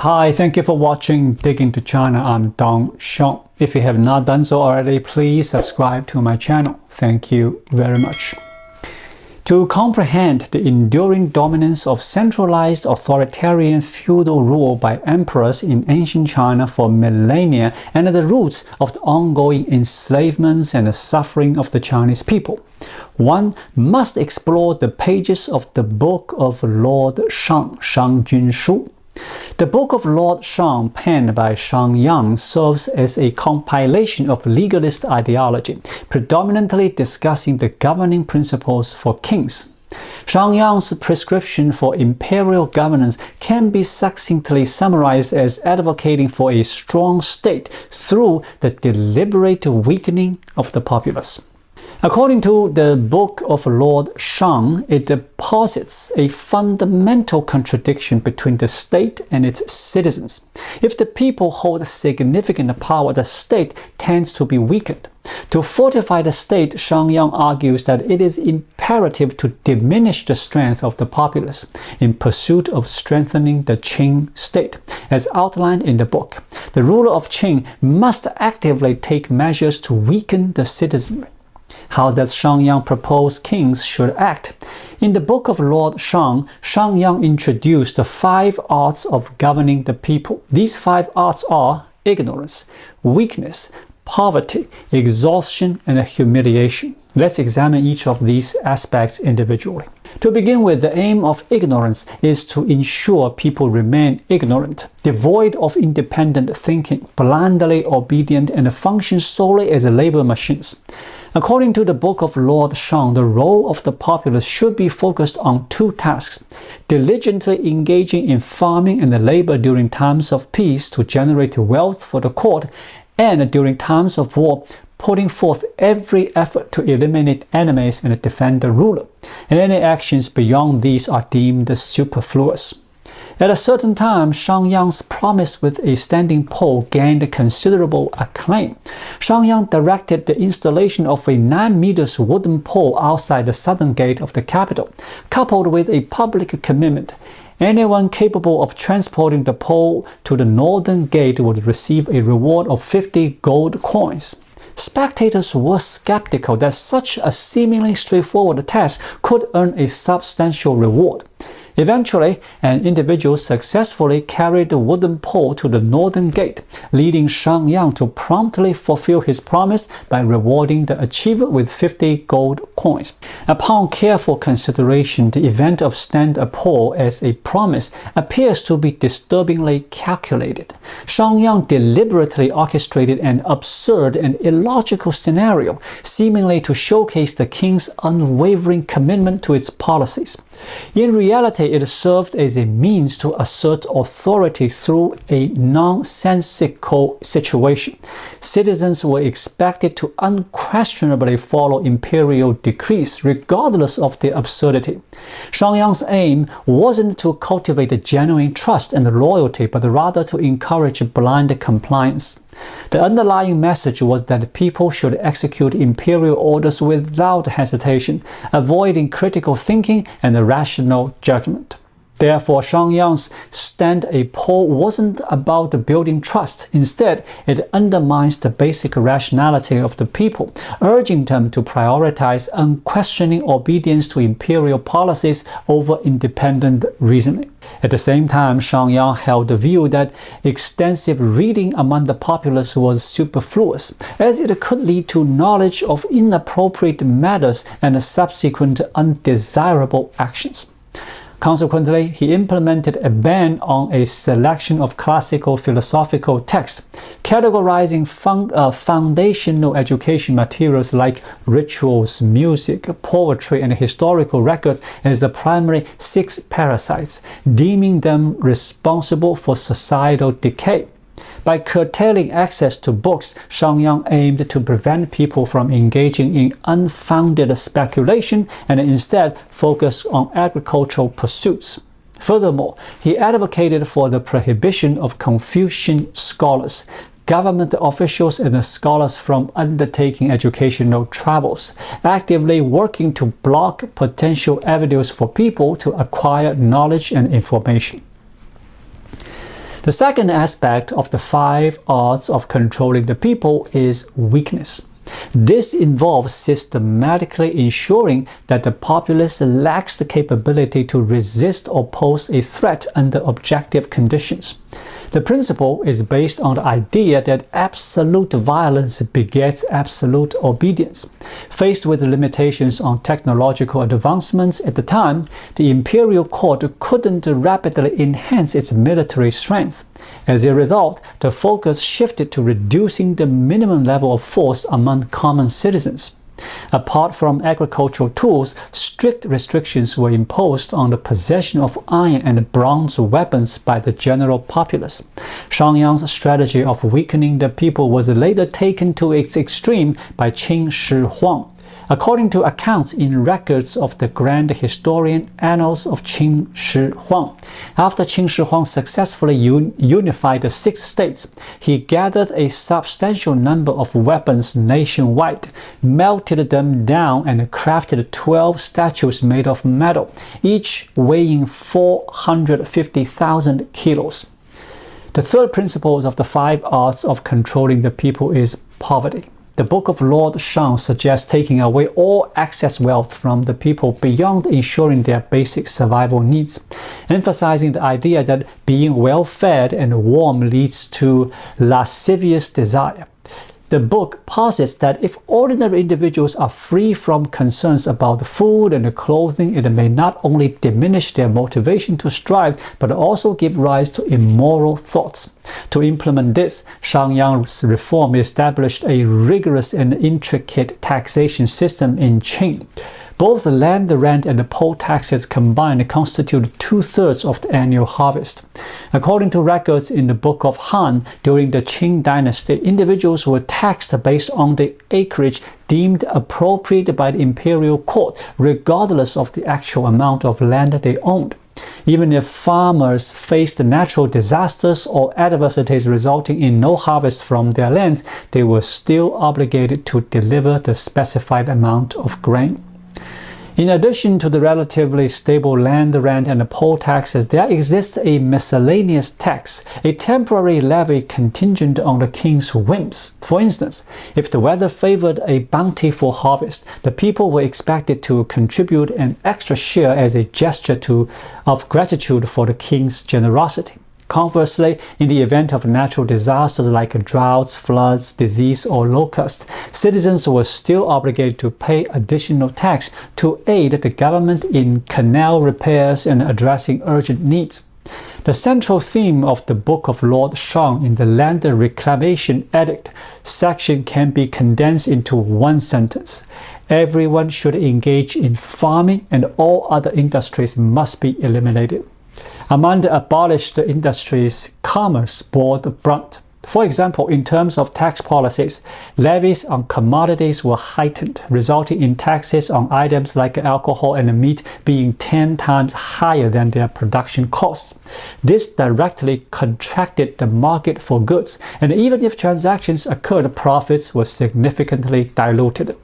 Hi, thank you for watching Dig Into China. I'm Dong Shang. If you have not done so already, please subscribe to my channel. Thank you very much. To comprehend the enduring dominance of centralized authoritarian feudal rule by emperors in ancient China for millennia and the roots of the ongoing enslavements and the suffering of the Chinese people, one must explore the pages of the Book of Lord Shang, Shang Shu. The Book of Lord Shang, penned by Shang Yang, serves as a compilation of legalist ideology, predominantly discussing the governing principles for kings. Shang Yang's prescription for imperial governance can be succinctly summarized as advocating for a strong state through the deliberate weakening of the populace. According to the Book of Lord Shang, it posits a fundamental contradiction between the state and its citizens. If the people hold significant power, the state tends to be weakened. To fortify the state, Shang Yang argues that it is imperative to diminish the strength of the populace in pursuit of strengthening the Qing state. As outlined in the book, the ruler of Qing must actively take measures to weaken the citizenry. How does Shang Yang propose kings should act? In the Book of Lord Shang, Shang Yang introduced the 5 arts of governing the people. These 5 arts are ignorance, weakness, poverty, exhaustion, and humiliation. Let's examine each of these aspects individually. To begin with, the aim of ignorance is to ensure people remain ignorant, devoid of independent thinking, blindly obedient, and function solely as labor machines. According to the Book of Lord Shang, the role of the populace should be focused on 2 tasks: diligently engaging in farming and labor during times of peace to generate wealth for the court, and during times of war, putting forth every effort to eliminate enemies and defend the ruler. Any actions beyond these are deemed superfluous. At a certain time, Shang Yang's promise with a standing pole gained considerable acclaim. Shang Yang directed the installation of a 9 meters wooden pole outside the southern gate of the capital, coupled with a public commitment. Anyone capable of transporting the pole to the northern gate would receive a reward of 50 gold coins. Spectators were skeptical that such a seemingly straightforward task could earn a substantial reward. Eventually, an individual successfully carried the wooden pole to the northern gate, leading Shang Yang to promptly fulfill his promise by rewarding the achiever with 50 gold coins. Upon careful consideration, the event of stand a pole as a promise appears to be disturbingly calculated. Shang Yang deliberately orchestrated an absurd and illogical scenario, seemingly to showcase the king's unwavering commitment to its policies. In reality, it served as a means to assert authority through a nonsensical situation. Citizens were expected to unquestionably follow imperial decrees, regardless of their absurdity. Shang Yang's aim wasn't to cultivate genuine trust and loyalty, but rather to encourage blind compliance. The underlying message was that people should execute imperial orders without hesitation, avoiding critical thinking and rational judgment. Therefore, Shang Yang's stand a pole wasn't about building trust. Instead, it undermines the basic rationality of the people, urging them to prioritize unquestioning obedience to imperial policies over independent reasoning. At the same time, Shang Yang held the view that extensive reading among the populace was superfluous, as it could lead to knowledge of inappropriate matters and subsequent undesirable actions. Consequently, he implemented a ban on a selection of classical philosophical texts, categorizing foundational education materials like rituals, music, poetry, and historical records as the primary 6 parasites, deeming them responsible for societal decay. By curtailing access to books, Shang Yang aimed to prevent people from engaging in unfounded speculation and instead focus on agricultural pursuits. Furthermore, he advocated for the prohibition of Confucian scholars, government officials, and scholars from undertaking educational travels, actively working to block potential avenues for people to acquire knowledge and information. The second aspect of the 5 arts of controlling the people is weakness. This involves systematically ensuring that the populace lacks the capability to resist or pose a threat under objective conditions. The principle is based on the idea that absolute violence begets absolute obedience. Faced with the limitations on technological advancements at the time, the imperial court couldn't rapidly enhance its military strength. As a result, the focus shifted to reducing the minimum level of force among common citizens. Apart from agricultural tools, strict restrictions were imposed on the possession of iron and bronze weapons by the general populace. Shang Yang's strategy of weakening the people was later taken to its extreme by Qin Shi Huang. According to accounts in records of the Grand Historian Annals of Qin Shi Huang, after Qin Shi Huang successfully unified the 6 states, he gathered a substantial number of weapons nationwide, melted them down, and crafted 12 statues made of metal, each weighing 450,000 kilos. The third principle of the 5 arts of controlling the people is poverty. The Book of Lord Shang suggests taking away all excess wealth from the people beyond ensuring their basic survival needs, emphasizing the idea that being well-fed and warm leads to lascivious desire. The book posits that if ordinary individuals are free from concerns about food and clothing, it may not only diminish their motivation to strive, but also give rise to immoral thoughts. To implement this, Shang Yang's reform established a rigorous and intricate taxation system in Qin. Both the land rent and the poll taxes combined constitute 2/3 of the annual harvest. According to records in the Book of Han, during the Qing dynasty, individuals were taxed based on the acreage deemed appropriate by the imperial court, regardless of the actual amount of land they owned. Even if farmers faced natural disasters or adversities resulting in no harvest from their lands, they were still obligated to deliver the specified amount of grain. In addition to the relatively stable land rent and the poll taxes, there exists a miscellaneous tax, a temporary levy contingent on the king's whims. For instance, if the weather favored a bountiful harvest, the people were expected to contribute an extra share as a gesture of gratitude for the king's generosity. Conversely, in the event of natural disasters like droughts, floods, disease, or locusts, citizens were still obligated to pay additional tax to aid the government in canal repairs and addressing urgent needs. The central theme of the Book of Lord Shang in the Land Reclamation Edict section can be condensed into one sentence. Everyone should engage in farming and all other industries must be eliminated. Among the abolished industries, commerce bore the brunt. For example, in terms of tax policies, levies on commodities were heightened, resulting in taxes on items like alcohol and meat being 10 times higher than their production costs. This directly contracted the market for goods, and even if transactions occurred, profits were significantly diluted.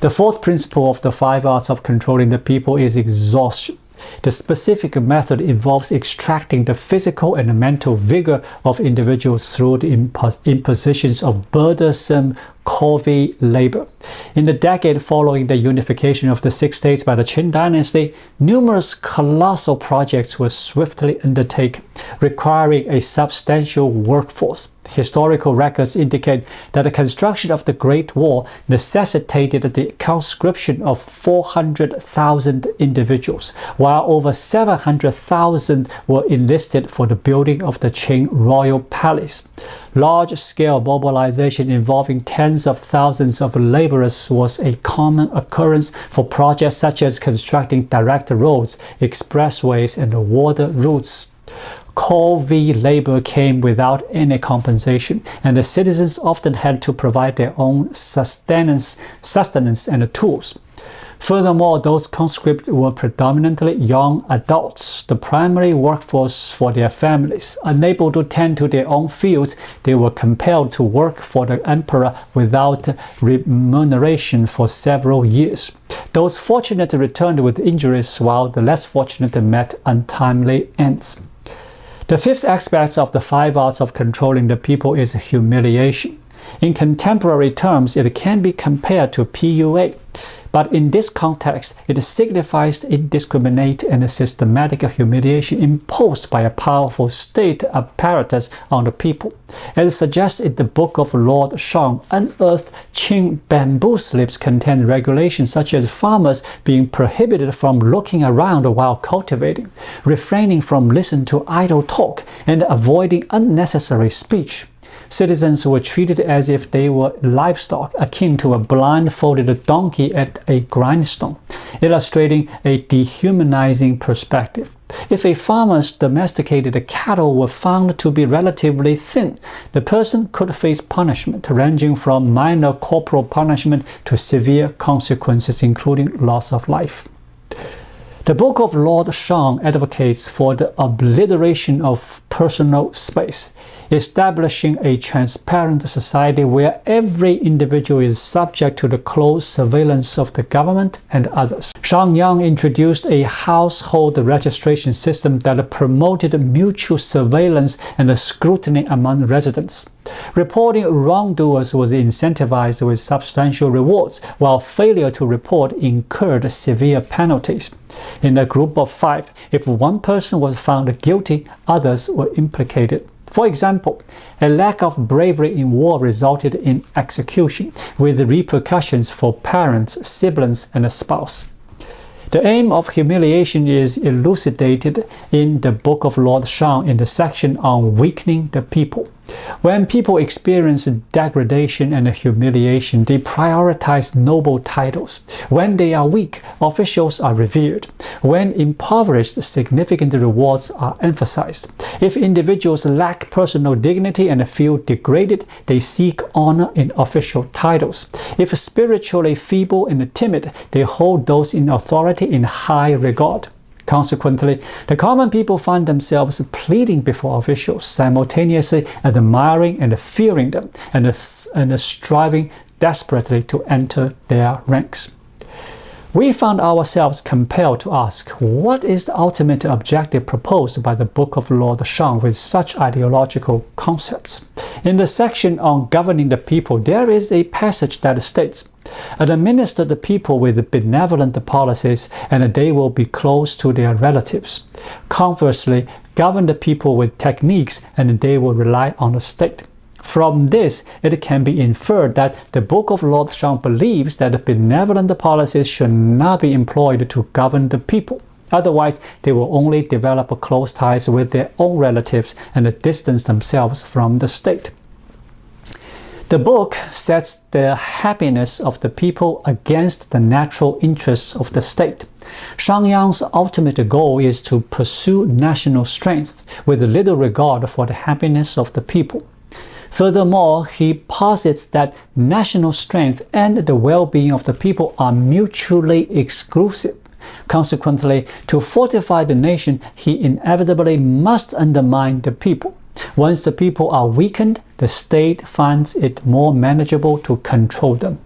The fourth principle of the 5 arts of controlling the people is exhaustion. The specific method involves extracting the physical and mental vigor of individuals through the impositions of burdensome corvée labor. In the decade following the unification of the 6 states by the Qin dynasty, numerous colossal projects were swiftly undertaken, requiring a substantial workforce. Historical records indicate that the construction of the Great Wall necessitated the conscription of 400,000 individuals, while over 700,000 were enlisted for the building of the Qing royal palace. Large-scale mobilization involving tens of thousands of laborers was a common occurrence for projects such as constructing direct roads, expressways, and water routes. Corvée labor came without any compensation, and the citizens often had to provide their own sustenance and tools. Furthermore, those conscripts were predominantly young adults, the primary workforce for their families. Unable to tend to their own fields, they were compelled to work for the emperor without remuneration for several years. Those fortunate returned with injuries, while the less fortunate met untimely ends. The fifth aspect of the 5 arts of controlling the people is humiliation. In contemporary terms, it can be compared to PUA, but in this context, it signifies indiscriminate and systematic humiliation imposed by a powerful state apparatus on the people. As suggested in the Book of Lord Shang, unearthed Qing bamboo slips contain regulations such as farmers being prohibited from looking around while cultivating, refraining from listening to idle talk, and avoiding unnecessary speech. Citizens were treated as if they were livestock, akin to a blindfolded donkey at a grindstone, illustrating a dehumanizing perspective. If a farmer's domesticated cattle were found to be relatively thin, the person could face punishment ranging from minor corporal punishment to severe consequences, including loss of life. The Book of Lord Shang advocates for the obliteration of personal space, establishing a transparent society where every individual is subject to the close surveillance of the government and others. Shang Yang introduced a household registration system that promoted mutual surveillance and scrutiny among residents. Reporting wrongdoers was incentivized with substantial rewards, while failure to report incurred severe penalties. In a group of 5, if one person was found guilty, others were implicated. For example, a lack of bravery in war resulted in execution, with repercussions for parents, siblings, and a spouse. The aim of humiliation is elucidated in the Book of Lord Shang in the section on weakening the people. When people experience degradation and humiliation, they prioritize noble titles. When they are weak, officials are revered. When impoverished, significant rewards are emphasized. If individuals lack personal dignity and feel degraded, they seek honor in official titles. If spiritually feeble and timid, they hold those in authority in high regard. Consequently, the common people find themselves pleading before officials, simultaneously admiring and fearing them, and striving desperately to enter their ranks. We found ourselves compelled to ask, what is the ultimate objective proposed by the Book of Lord Shang with such ideological concepts? In the section on governing the people, there is a passage that states, "Administer the people with benevolent policies, and they will be close to their relatives. Conversely, govern the people with techniques, and they will rely on the state." From this, it can be inferred that the Book of Lord Shang believes that benevolent policies should not be employed to govern the people. Otherwise, they will only develop close ties with their own relatives and distance themselves from the state. The book sets the happiness of the people against the natural interests of the state. Shang Yang's ultimate goal is to pursue national strength with little regard for the happiness of the people. Furthermore, he posits that national strength and the well-being of the people are mutually exclusive. Consequently, to fortify the nation, he inevitably must undermine the people. Once the people are weakened, the state finds it more manageable to control them.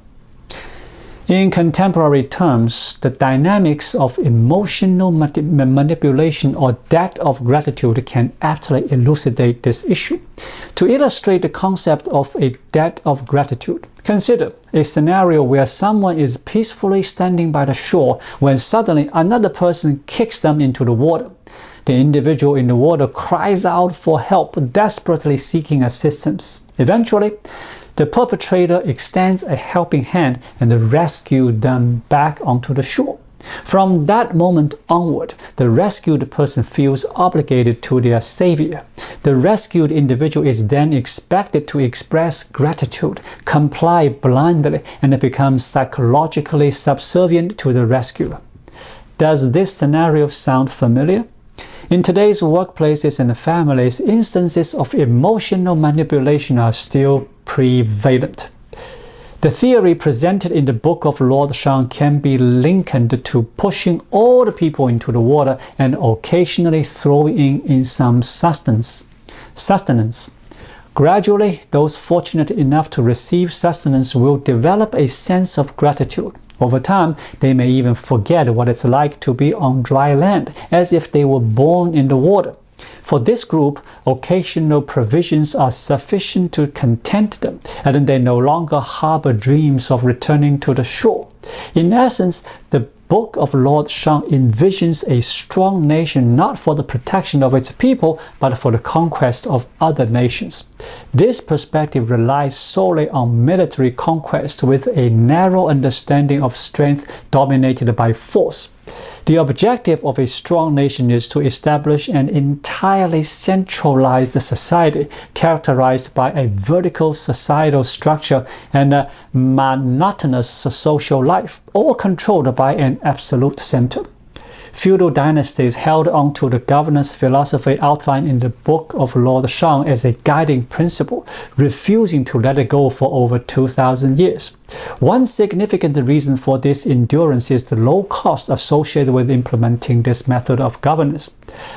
In contemporary terms, the dynamics of emotional manipulation or debt of gratitude can aptly elucidate this issue. To illustrate the concept of a debt of gratitude, consider a scenario where someone is peacefully standing by the shore when suddenly another person kicks them into the water. The individual in the water cries out for help, desperately seeking assistance. Eventually, the perpetrator extends a helping hand and rescues them back onto the shore. From that moment onward, the rescued person feels obligated to their savior. The rescued individual is then expected to express gratitude, comply blindly, and become psychologically subservient to the rescuer. Does this scenario sound familiar? In today's workplaces and families, instances of emotional manipulation are still prevalent. The theory presented in the Book of Lord Shang can be likened to pushing all the people into the water and occasionally throwing in some sustenance. Gradually, those fortunate enough to receive sustenance will develop a sense of gratitude. Over time, they may even forget what it's like to be on dry land, as if they were born in the water. For this group, occasional provisions are sufficient to content them, and they no longer harbor dreams of returning to the shore. In essence, the Book of Lord Shang envisions a strong nation not for the protection of its people, but for the conquest of other nations. This perspective relies solely on military conquest with a narrow understanding of strength dominated by force. The objective of a strong nation is to establish an entirely centralized society characterized by a vertical societal structure and a monotonous social life, all controlled by an absolute center. Feudal dynasties held on to the governance philosophy outlined in the Book of Lord Shang as a guiding principle, refusing to let it go for over 2,000 years. One significant reason for this endurance is the low cost associated with implementing this method of governance.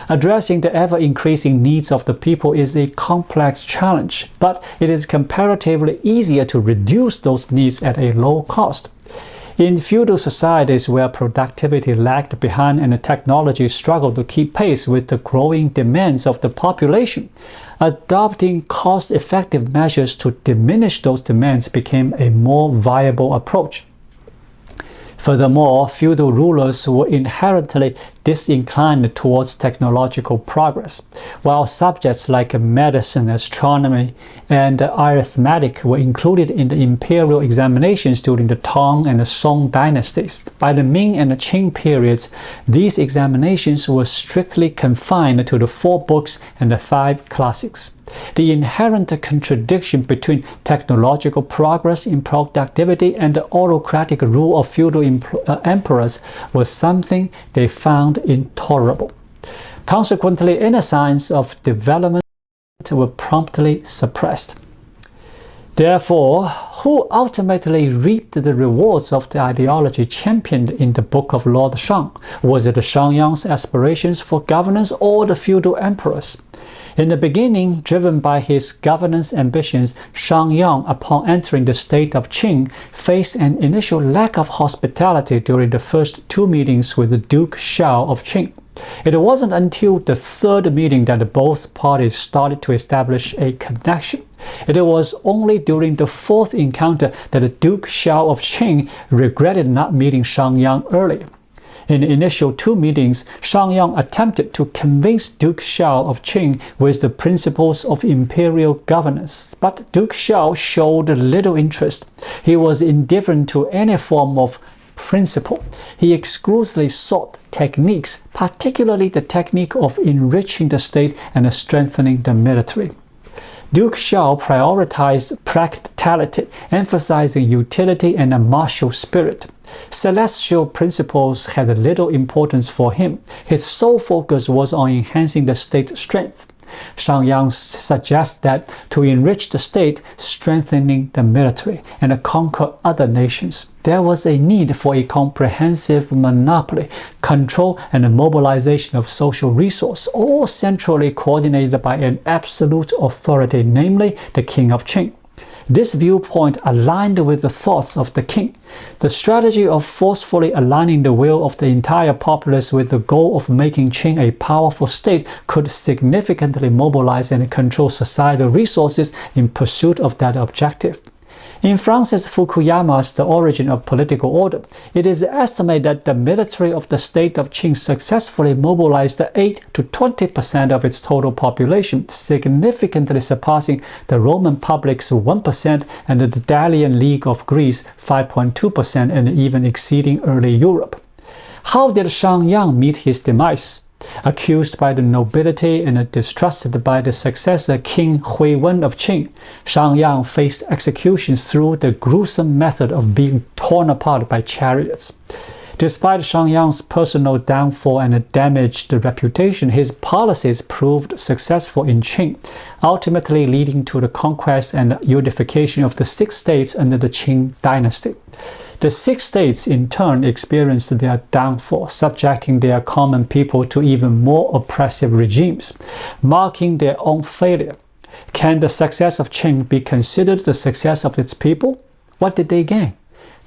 Addressing the ever-increasing needs of the people is a complex challenge, but it is comparatively easier to reduce those needs at a low cost. In feudal societies where productivity lagged behind and technology struggled to keep pace with the growing demands of the population, adopting cost-effective measures to diminish those demands became a more viable approach. Furthermore, feudal rulers were inherently disinclined towards technological progress, while subjects like medicine, astronomy, and arithmetic were included in the imperial examinations during the Tang and the Song dynasties. By the Ming and the Qing periods, these examinations were strictly confined to the 4 books and the 5 classics. The inherent contradiction between technological progress in productivity and the autocratic rule of feudal emperors was something they found intolerable. Consequently, inner signs of development were promptly suppressed. Therefore, who ultimately reaped the rewards of the ideology championed in the Book of Lord Shang? Was it Shang Yang's aspirations for governance or the feudal emperors? In the beginning, driven by his governance ambitions, Shang Yang, upon entering the state of Qing, faced an initial lack of hospitality during the first 2 meetings with the Duke Xiao of Qing. It wasn't until the 3rd meeting that both parties started to establish a connection. It was only during the 4th encounter that the Duke Xiao of Qing regretted not meeting Shang Yang earlier. In the initial 2 meetings, Shang Yang attempted to convince Duke Xiao of Qing with the principles of imperial governance, but Duke Xiao showed little interest. He was indifferent to any form of principle. He exclusively sought techniques, particularly the technique of enriching the state and strengthening the military. Duke Xiao prioritized practicality, emphasizing utility and a martial spirit. Celestial principles had little importance for him. His sole focus was on enhancing the state's strength. Shang Yang suggests that to enrich the state, strengthening the military, and conquer other nations, there was a need for a comprehensive monopoly, control, and mobilization of social resource, all centrally coordinated by an absolute authority, namely the King of Qing. This viewpoint aligned with the thoughts of the king. The strategy of forcefully aligning the will of the entire populace with the goal of making Qing a powerful state could significantly mobilize and control societal resources in pursuit of that objective. In Francis Fukuyama's The Origin of Political Order, it is estimated that the military of the state of Qing successfully mobilized 8 to 20% of its total population, significantly surpassing the Roman public's 1% and the Daedalian League of Greece 5.2%, and even exceeding early Europe. How did Shang Yang meet his demise? Accused by the nobility and distrusted by the successor King Hui-wen of Qing, Shang Yang faced execution through the gruesome method of being torn apart by chariots. Despite Shang Yang's personal downfall and damaged reputation, his policies proved successful in Qing, ultimately leading to the conquest and unification of the 6 states under the Qing dynasty. The 6 states in turn experienced their downfall, subjecting their common people to even more oppressive regimes, marking their own failure. Can the success of Qing be considered the success of its people? What did they gain?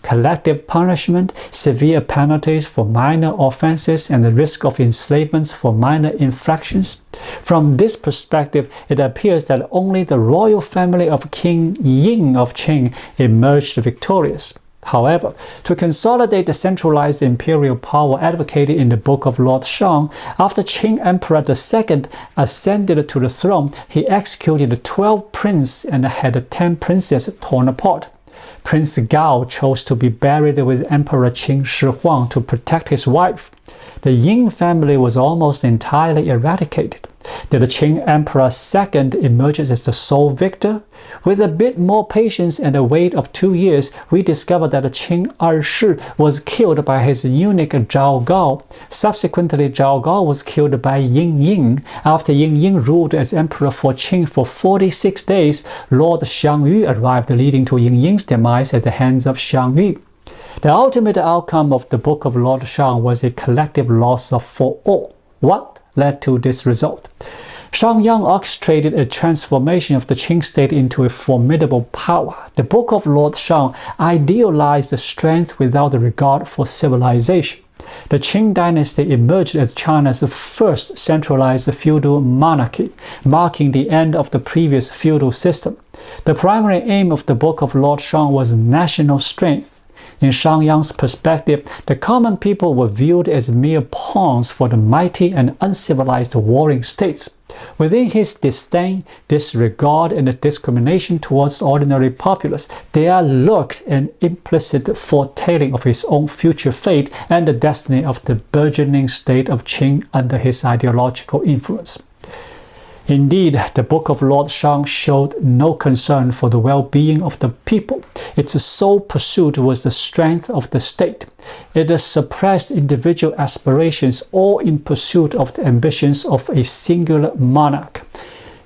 collective punishment, severe penalties for minor offenses, and the risk of enslavement for minor infractions. From this perspective, it appears that only the royal family of King Ying of Qing emerged victorious. However, to consolidate the centralized imperial power advocated in the Book of Lord Shang, after Qing Emperor II ascended to the throne, he executed 12 princes and had 10 princesses torn apart. Prince Gao chose to be buried with Emperor Qin Shi Huang to protect his wife. The Ying family was almost entirely eradicated. Did the Qing Emperor II emerge as the sole victor? With a bit more patience and a wait of 2 years, we discover that Qing Ershi was killed by his eunuch Zhao Gao. Subsequently, Zhao Gao was killed by Ying Ying. After Ying Ying ruled as emperor for Qing for 46 days, Lord Shang Yu arrived, leading to Ying Ying's demise at the hands of Shang Yu. The ultimate outcome of the Book of Lord Shang was a collective loss for all. What led to this result? Shang Yang orchestrated a transformation of the Qing state into a formidable power. The Book of Lord Shang idealized the strength without regard for civilization. The Qing dynasty emerged as China's first centralized feudal monarchy, marking the end of the previous feudal system. The primary aim of the Book of Lord Shang was national strength. In Shang Yang's perspective, the common people were viewed as mere pawns for the mighty and uncivilized warring states. Within his disdain, disregard, and discrimination towards ordinary populace, there lurked an implicit foretelling of his own future fate and the destiny of the burgeoning state of Qing under his ideological influence. Indeed, the Book of Lord Shang showed no concern for the well-being of the people. Its sole pursuit was the strength of the state. It suppressed individual aspirations, all in pursuit of the ambitions of a singular monarch.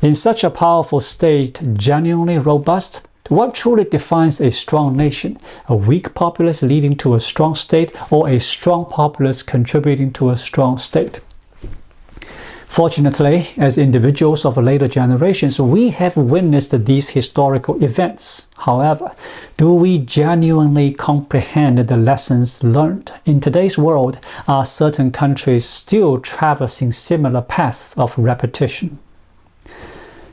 In such a powerful state, genuinely robust, what truly defines a strong nation? A weak populace leading to a strong state, or a strong populace contributing to a strong state? Fortunately, as individuals of later generations, we have witnessed these historical events. However, do we genuinely comprehend the lessons learned? In today's world, are certain countries still traversing similar paths of repetition?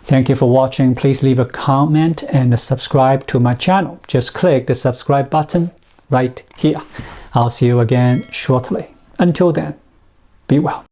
Thank you for watching. Please leave a comment and subscribe to my channel. Just click the subscribe button right here. I'll see you again shortly. Until then, be well.